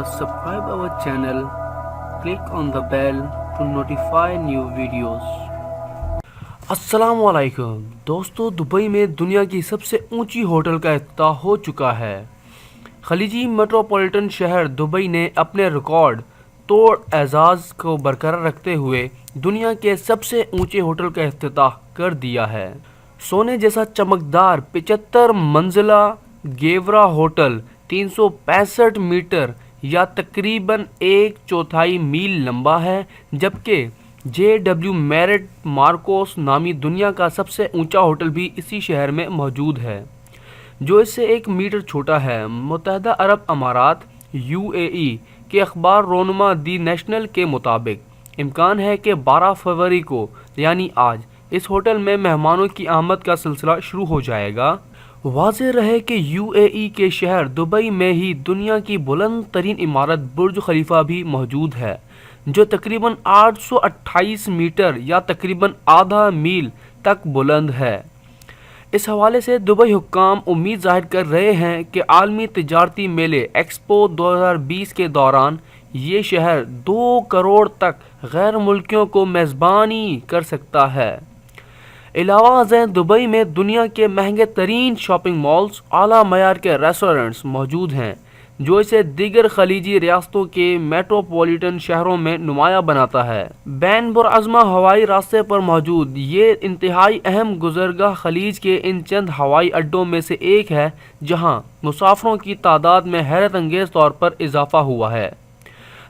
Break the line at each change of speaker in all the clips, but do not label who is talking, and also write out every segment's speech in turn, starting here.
subscribe our channel, click on the bell to notify new videos. السلام علیکم دوستو، Dubai میں دنیا کی سب سے اونچی ہوٹل کا افتتاح ہو چکا ہے۔ خلیجی میٹروپولیٹن شہر دبئی نے اپنے ریکارڈ توڑ اعزاز کو برقرار رکھتے ہوئے دنیا کے سب سے اونچے ہوٹل کا افتتاح کر دیا ہے۔ سونے جیسا چمکدار 75 منزلہ گیورا ہوٹل 365 میٹر یا تقریباً 1/4 میل لمبا ہے، جبکہ JW میرٹ مارکوس نامی دنیا کا سب سے اونچا ہوٹل بھی اسی شہر میں موجود ہے، جو اس سے 1 میٹر چھوٹا ہے۔ متحدہ عرب امارات UAE کے اخبار رونما دی نیشنل کے مطابق امکان ہے کہ 12 فروری کو یعنی آج اس ہوٹل میں مہمانوں کی آمد کا سلسلہ شروع ہو جائے گا۔ واضح رہے کہ UAE کے شہر دبئی میں ہی دنیا کی بلند ترین عمارت برج خلیفہ بھی موجود ہے، جو تقریباً 828 میٹر یا تقریباً آدھا میل تک بلند ہے۔ اس حوالے سے دبئی حکام امید ظاہر کر رہے ہیں کہ عالمی تجارتی میلے ایکسپو 2020 کے دوران یہ شہر 2 کروڑ تک غیر ملکیوں کو میزبانی کر سکتا ہے۔ علاوہ ازیں دبئی میں دنیا کے مہنگے ترین شاپنگ مالز، اعلیٰ معیار کے ریسٹورنٹس موجود ہیں، جو اسے دیگر خلیجی ریاستوں کے میٹروپولیٹن شہروں میں نمایاں بناتا ہے۔ بین العظمی ہوائی راستے پر موجود یہ انتہائی اہم گزرگاہ خلیج کے ان چند ہوائی اڈوں میں سے ایک ہے جہاں مسافروں کی تعداد میں حیرت انگیز طور پر اضافہ ہوا ہے۔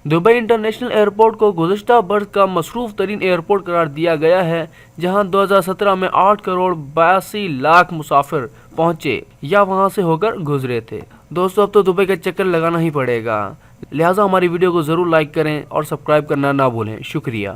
دبئی انٹرنیشنل ایئرپورٹ کو گزشتہ برس کا مصروف ترین ایئرپورٹ قرار دیا گیا ہے، جہاں 2017 میں 8 کروڑ 82 لاکھ مسافر پہنچے یا وہاں سے ہو کر گزرے تھے۔ دوستو، اب تو دبئی کا چکر لگانا ہی پڑے گا، لہٰذا ہماری ویڈیو کو ضرور لائک کریں اور سبسکرائب کرنا نہ بھولیں۔ شکریہ۔